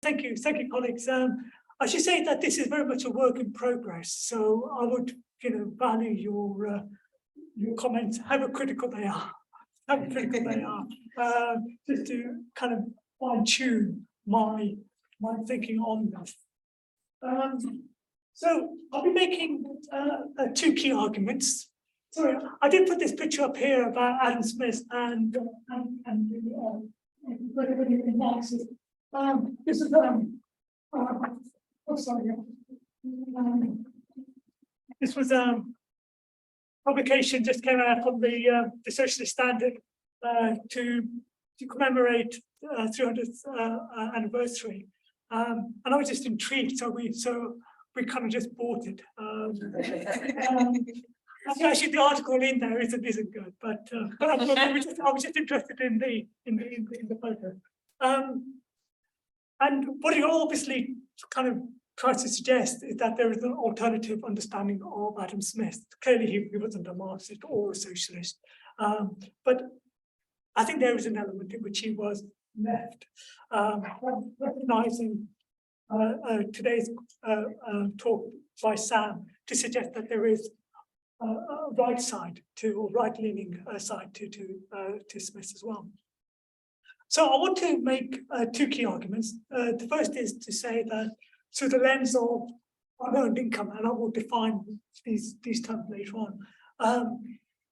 thank you, colleagues. I should say that this is very much a work in progress. So I would, value your comments, however critical they are, just to kind of fine tune my thinking on this. So I'll be making two key arguments. Sorry, I did put this picture up here about Adam Smith and Marxism. This is this was publication just came out from the Socialist Standard to commemorate 300th anniversary, and I was just intrigued. So we kind of just bought it. Actually, the article in there isn't good, but I was just interested in the photo. And what he obviously kind of tries to suggest is that there is an alternative understanding of Adam Smith. Clearly, he wasn't a Marxist or a socialist, but I think there is an element in which he was left, recognizing today's talk by Sam to suggest that there is a right side to, or right-leaning side to Smith as well. So I want to make two key arguments. The first is to say that through the lens of unearned income, and I will define these terms later on,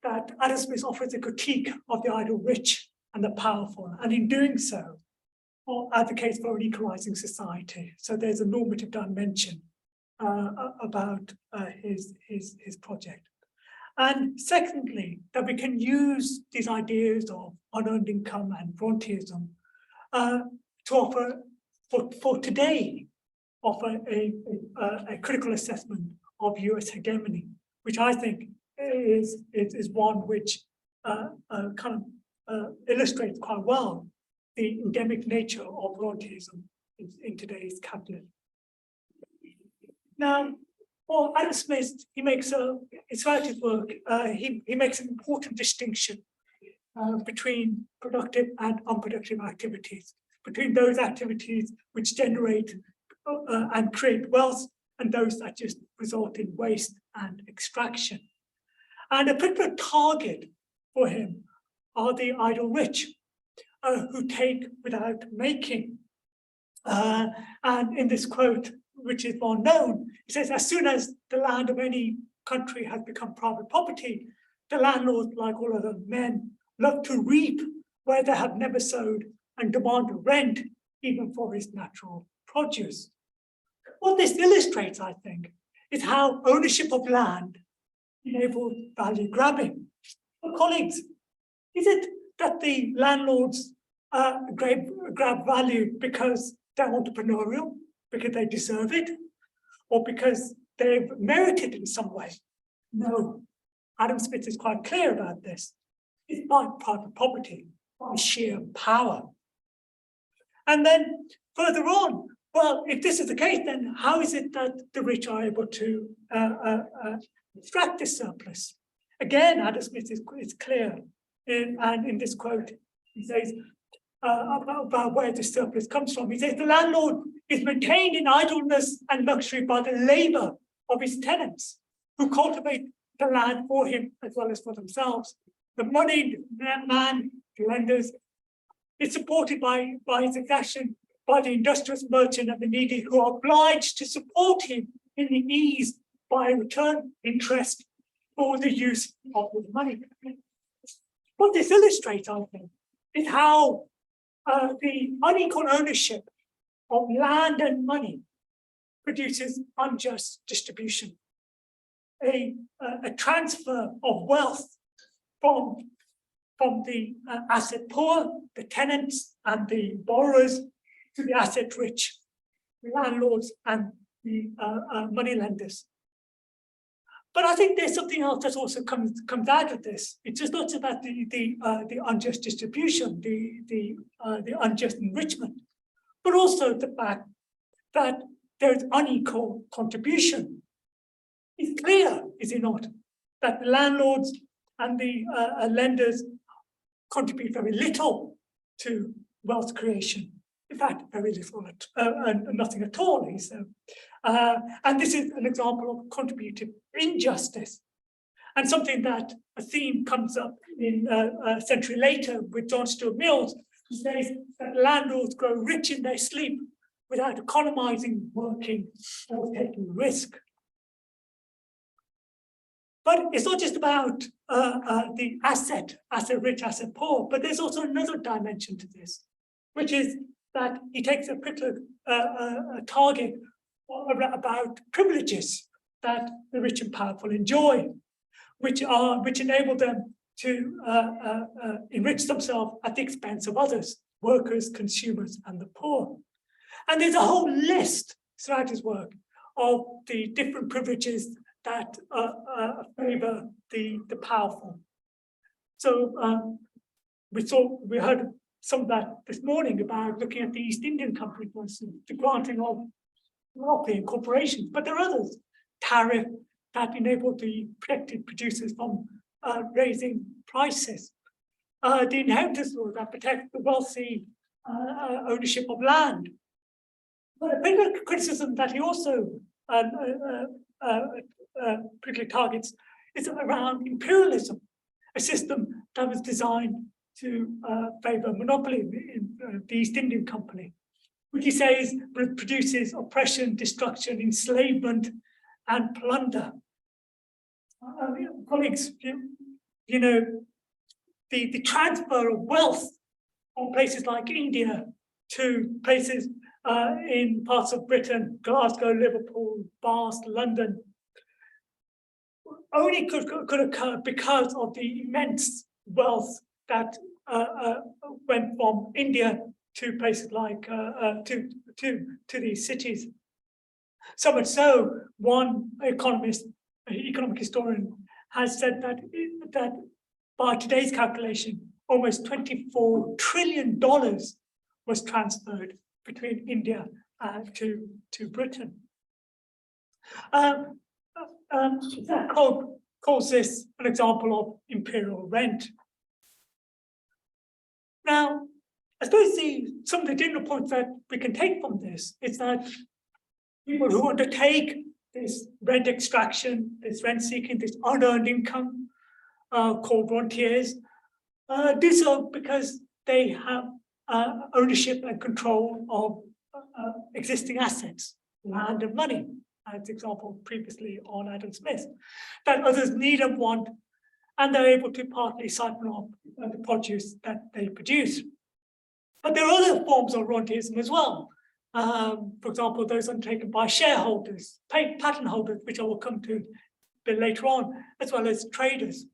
that Adam Smith offers a critique of the idle rich and the powerful, and in doing so, advocates for an equalizing society. So there's a normative dimension about his project. And secondly, that we can use these ideas of unearned income and Rentierism to offer, for today, offer a critical assessment of US hegemony, which I think is one which kind of illustrates quite well the endemic nature of Rentierism in today's capitalism. Now, well, Adam Smith, he makes throughout his work, he makes an important distinction between productive and unproductive activities, between those activities which generate and create wealth and those that just result in waste and extraction. And a particular target for him are the idle rich, who take without making. And in this quote, which is well known, he says, as soon as the land of any country has become private property, the landlords, like all other men, love to reap where they have never sowed and demand rent even for his natural produce. What this illustrates, I think, is how ownership of land enables value grabbing. But colleagues, is it that the landlords grab value because they're entrepreneurial, because they deserve it, or because they've merited in some way? No, Adam Smith is quite clear about this. It's by private property, by sheer power. And then further on, well, if this is the case, then how is it that the rich are able to extract this surplus? Again, Adam Smith is clear, and in this quote, he says about where the surplus comes from. He says the landlord is maintained in idleness and luxury by the labor of his tenants, who cultivate the land for him as well as for themselves. The moneyed man, the lenders, is supported by his exaction by the industrious merchant and the needy, who are obliged to support him in the ease by return interest for the use of his money. What this illustrates, I think, is how the unequal ownership of land and money produces unjust distribution, a transfer of wealth from the asset poor, the tenants and the borrowers, to the asset rich, the landlords and the money lenders. But I think there's something else that also comes out of this. It's just not about the unjust distribution, the unjust enrichment, but also the fact that there's unequal contribution. It's clear, is it not, that the landlords and the lenders contribute very little to wealth creation, in fact, very little, and nothing at all, he said. And this is an example of contributive injustice, and something that a theme comes up in a century later with John Stuart Mills, who says that landlords grow rich in their sleep without economizing, working, or taking risk. But it's not just about the asset rich, asset poor, but there's also another dimension to this, which is that he takes a particular target about privileges that the rich and powerful enjoy, which enable them to enrich themselves at the expense of others, workers, consumers, and the poor. And there's a whole list throughout his work of the different privileges that favor the powerful. So we heard some of that this morning about looking at the East Indian Company, for instance, the granting of monopoly and corporations, but there are others. Tariff that enabled the protected producers from raising prices. The inheritance law that protects the wealthy ownership of land. But a bigger criticism that he also particularly targets is around imperialism, a system that was designed to favor monopoly in the East Indian Company, which he says produces oppression, destruction, enslavement, and plunder. Colleagues, you know, the transfer of wealth from places like India to places in parts of Britain, Glasgow, Liverpool, Bath, London, only could occur because of the immense wealth that went from India to places like to these cities. So much so, one economic historian, has said that by today's calculation, almost $24 trillion was transferred between India to Britain. That calls this an example of imperial rent. Now, I suppose some of the general points that we can take from this is that people who undertake this rent extraction, this rent seeking, this unearned income called rentiers, do so because they have ownership and control of existing assets, land and money, as example previously on Adam Smith, that others need and want, and they're able to partly siphon off the produce that they produce. But there are other forms of rentierism as well. For example, those undertaken by shareholders, patent holders, which I will come to a bit later on, as well as traders.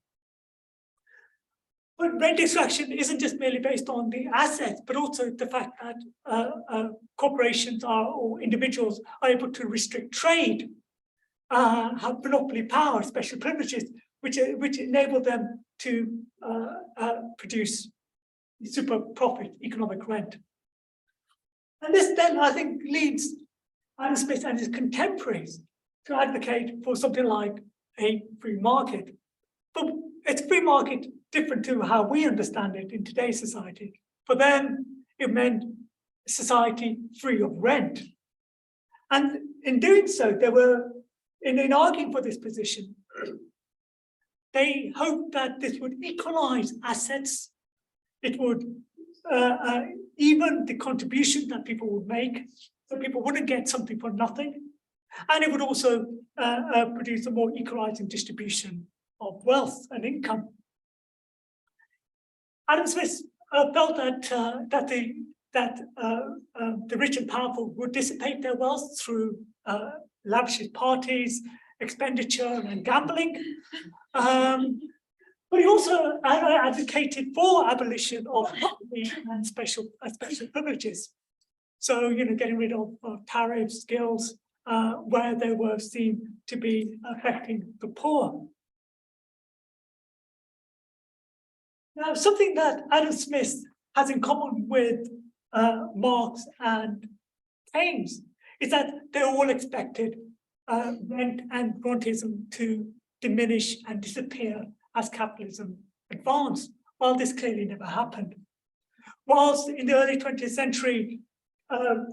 But rent extraction isn't just merely based on the assets, but also the fact that corporations or individuals are able to restrict trade, have monopoly power, special privileges, which enable them to produce super profit economic rent. And this then, I think, leads Adam Smith and his contemporaries to advocate for something like a free market. But it's free market different to how we understand it in today's society. For them, it meant a society free of rent. And in doing so, they were, in arguing for this position, they hoped that this would equalize assets. It would even the contribution that people would make, so people wouldn't get something for nothing. And it would also produce a more equalizing distribution of wealth and income. Adam Smith felt that the rich and powerful would dissipate their wealth through lavish parties, expenditure, and gambling. But he also advocated for abolition of monopoly and special privileges. So, getting rid of tariffs, guilds, where they were seen to be affecting the poor. Now, something that Adam Smith has in common with Marx and Keynes is that they all expected rent and rentierism to diminish and disappear as capitalism advanced, while this clearly never happened. Whilst in the early 20th century,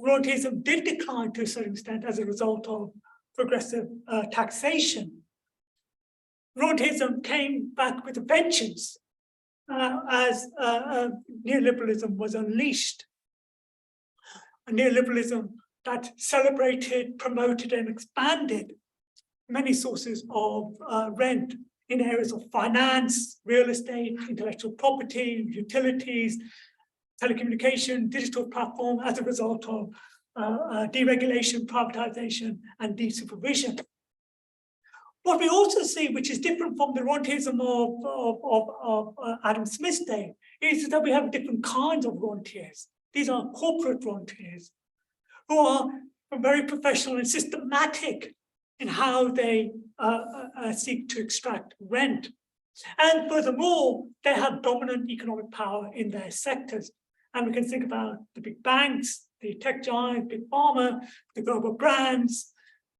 rentierism did decline to a certain extent as a result of progressive taxation. Rentierism came back with a vengeance as neoliberalism was unleashed. A neoliberalism that celebrated, promoted, and expanded many sources of rent in areas of finance, real estate, intellectual property, utilities, telecommunication, digital platform as a result of deregulation, privatization, and desupervision. What we also see, which is different from the rentierism of Adam Smith's day, is that we have different kinds of rentiers. These are corporate rentiers who are very professional and systematic in how they seek to extract rent. And furthermore, they have dominant economic power in their sectors. And we can think about the big banks, the tech giants, big pharma, the global brands,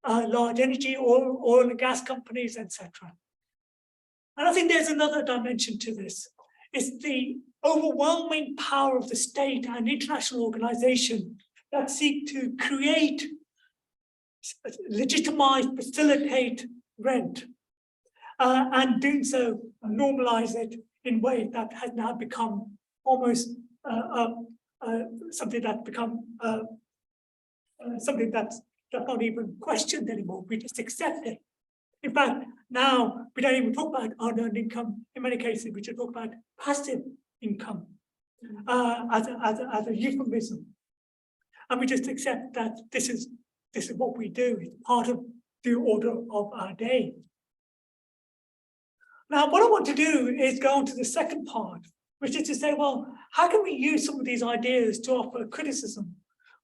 large energy, oil and gas companies, etc. And I think there's another dimension to this. It's the overwhelming power of the state and international organization that seek to create, legitimize, facilitate rent, and doing so, normalize it in ways that has now become almost something that's become something that's not even questioned anymore. We just accept it. In fact, now we don't even talk about unearned income. In many cases, we should talk about passive income as a euphemism. And we just accept that this is what we do. It's part of the order of our day. Now, what I want to do is go on to the second part, which is to say, well, how can we use some of these ideas to offer criticism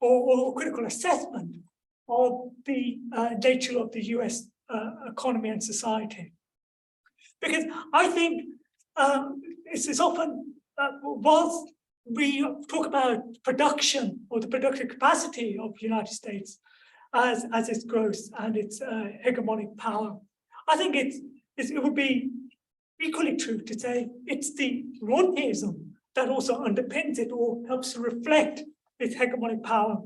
or critical assessment of the nature of the US economy and society? Because I think it's often, whilst we talk about production or the productive capacity of the United States as its growth and its hegemonic power, I think it would be equally true to say it's the rentierism that also underpins it or helps to reflect its hegemonic power,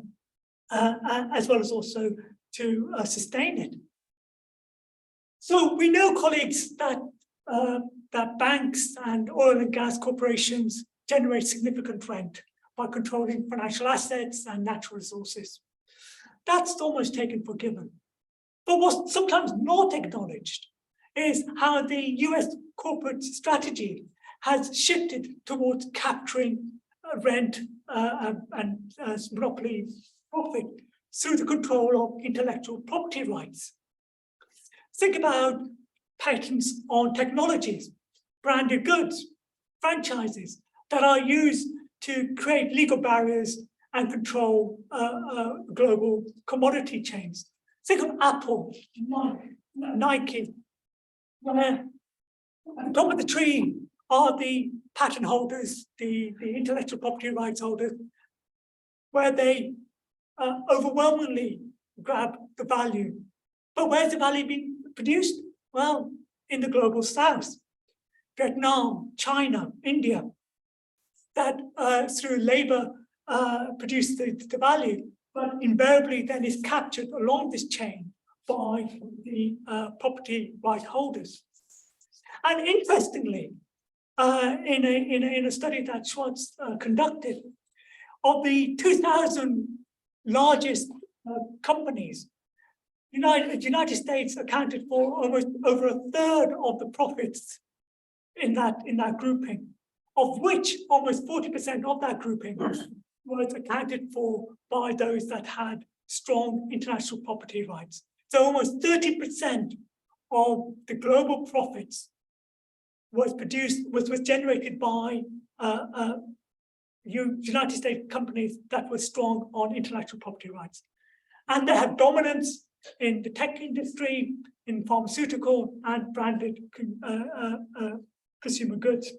as well as also to sustain it. So we know, colleagues, that banks and oil and gas corporations generate significant rent by controlling financial assets and natural resources. That's almost taken for given. But what's sometimes not acknowledged is how the US corporate strategy has shifted towards capturing rent and monopoly profit through the control of intellectual property rights. Think about patents on technologies, branded goods, franchises that are used to create legal barriers and control global commodity chains. Think of Apple, Nike, where at the top of the tree are the patent holders, the intellectual property rights holders, where they overwhelmingly grab the value. But where's the value being produced? Well, in the global south, Vietnam, China, India, that through labor produce the value, but invariably then is captured along this chain by the property right holders. And interestingly, in a study that Schwartz conducted, of the 2,000 largest companies, United States accounted for almost over a third of the profits in that grouping, of which almost 40% of that grouping was accounted for by those that had strong international property rights. So almost 30% of the global profits was generated by United States companies that were strong on intellectual property rights. And they had dominance in the tech industry, in pharmaceutical and branded consumer goods.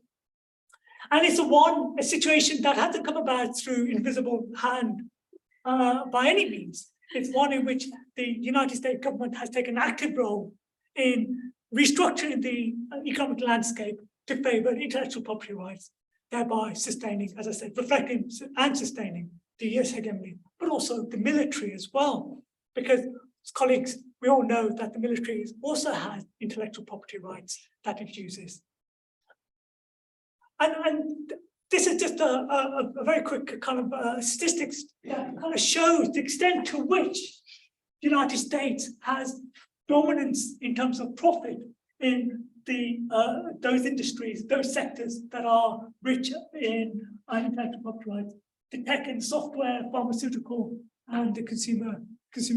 And it's a situation that hasn't come about through invisible hand by any means. It's one in which the United States government has taken an active role in restructuring the economic landscape to favor intellectual property rights, thereby sustaining, as I said, reflecting and sustaining the US hegemony but also the military as well, because as colleagues, we all know that the military also has intellectual property rights that it uses. And this is just a very quick kind of statistics that kind of shows the extent to which the United States has dominance in terms of profit in those industries, those sectors that are rich in intellectual property rights, the tech and software, pharmaceutical, and the consumer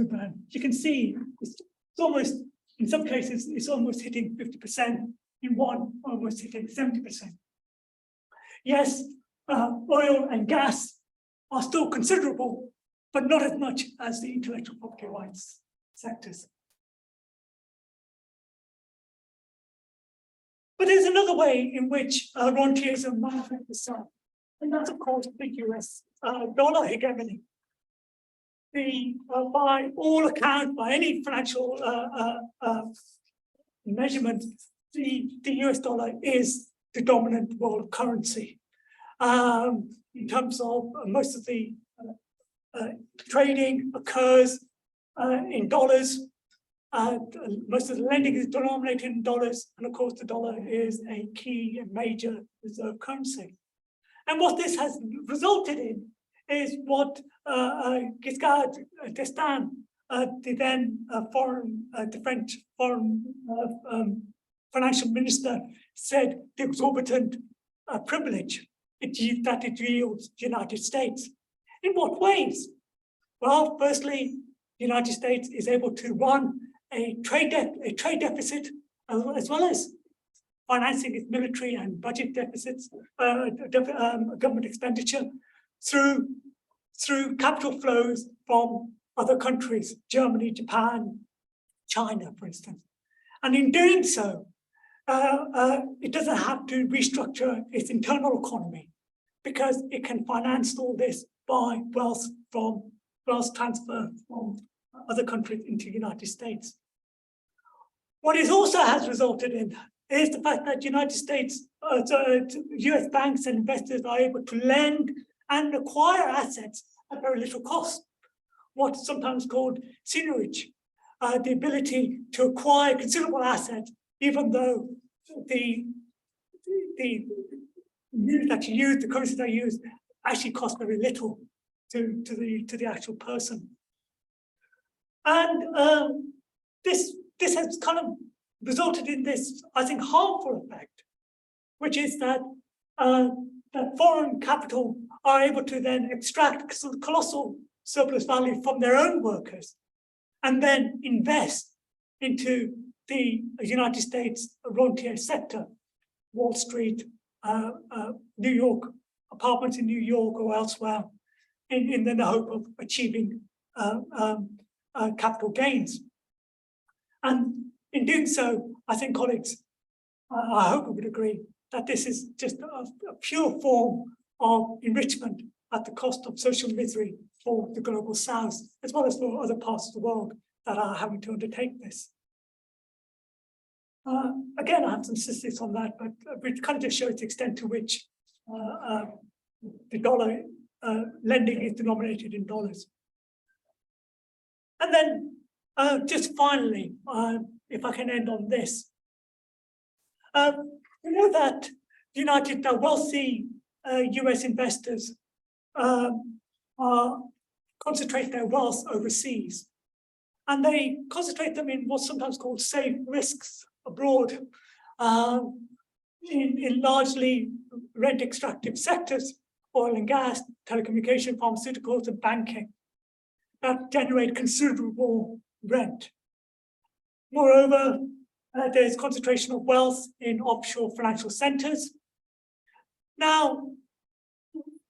brand. You can see it's almost, in some cases, it's almost hitting 50%, in one, almost hitting 70%. Yes, oil and gas are still considerable, but not as much as the intellectual property rights sectors. But there's another way in which rentierism manifests itself, and that's, of course, the US dollar hegemony. By all accounts, by any financial measurement, the US dollar is the dominant world currency. In terms of most of the trading occurs in dollars. Most of the lending is denominated in dollars, and of course the dollar is a key and major reserve currency. And what this has resulted in is what Giscard d'Estaing, the then French foreign financial minister, said the exorbitant privilege that it yields the United States. In what ways? Well, firstly, the United States is able to run a trade deficit, as well as financing its military and budget deficits, government expenditure, through capital flows from other countries, Germany, Japan, China, for instance. And in doing so, it doesn't have to restructure its internal economy, because it can finance all this by wealth transfer from other countries into the United States. What it also has resulted in is the fact that United States, US banks and investors are able to lend and acquire assets at very little cost, what's sometimes called seigniorage, the ability to acquire considerable assets, even though the currency that you use actually costs very little to the actual person. And this has kind of resulted in this, I think, harmful effect, which is that that foreign capital are able to then extract colossal surplus value from their own workers and then invest into the United States rentier sector, Wall Street, New York, apartments in New York or elsewhere, in the hope of achieving capital gains. And in doing so, I think colleagues, I hope we would agree that this is just a pure form of enrichment at the cost of social misery for the global south, as well as for other parts of the world that are having to undertake this. Again, I have some statistics on that, but it kind of just shows the extent to which the dollar lending is denominated in dollars. And then just finally, if I can end on this, we know that the wealthy US investors concentrate their wealth overseas, and they concentrate them in what's sometimes called safe risks abroad, in largely rent extractive sectors, oil and gas, telecommunication, pharmaceuticals, and banking, that generate considerable rent. Moreover, there's concentration of wealth in offshore financial centers. Now,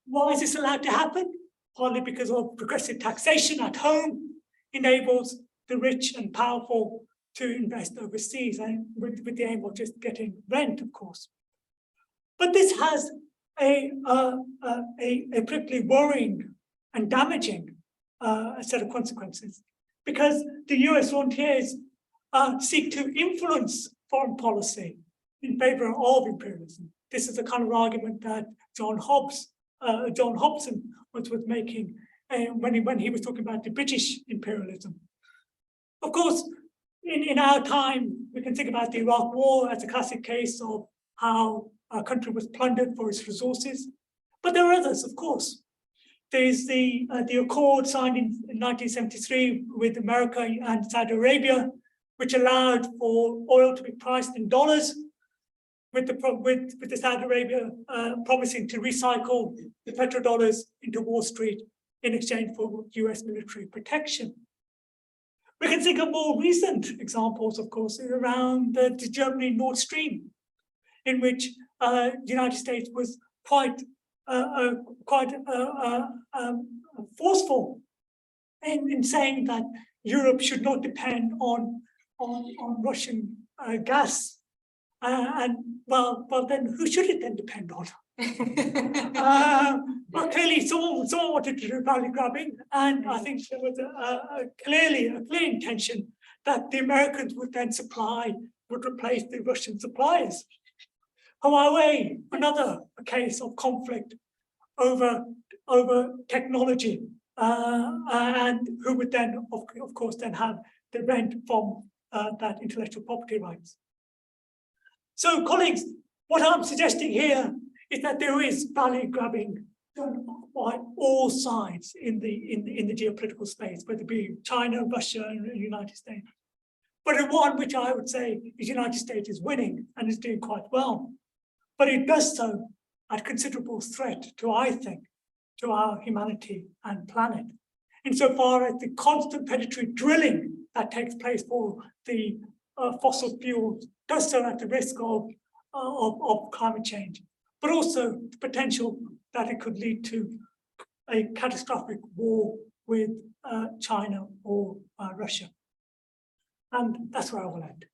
why is this allowed to happen? Partly because of progressive taxation at home enables the rich and powerful to invest overseas, and with the aim of just getting rent, of course. But this has a particularly worrying and damaging set of consequences, because the US rentiers seek to influence foreign policy in favor of imperialism. This is the kind of argument that John Hobson was making when he was talking about the British imperialism. Of course, in our time, we can think about the Iraq War as a classic case of how our country was plundered for its resources. But there are others, of course. There's the accord signed in 1973 with America and Saudi Arabia, which allowed for oil to be priced in dollars, with the Saudi Arabia promising to recycle the petrodollars into Wall Street in exchange for US military protection. We can think of more recent examples, of course, around the Germany Nord Stream, in which the United States was quite forceful in saying that Europe should not depend on Russian gas. Well, then who should it then depend on? Well, clearly someone wanted to do value grabbing, and I think there was a clear intention that the Americans would replace the Russian suppliers. Huawei, another case of conflict over technology, and who would then, of course, then have the rent from that intellectual property rights. So, colleagues, what I'm suggesting here is that there is value grabbing done by all sides in the geopolitical space, whether it be China, Russia, and the United States. But in one which I would say the United States is winning and is doing quite well. But it does so at considerable threat to, I think, to our humanity and planet, insofar as the constant predatory drilling that takes place for the fossil fuels does so at the risk of climate change, but also the potential that it could lead to a catastrophic war with China or Russia. And that's where I will end.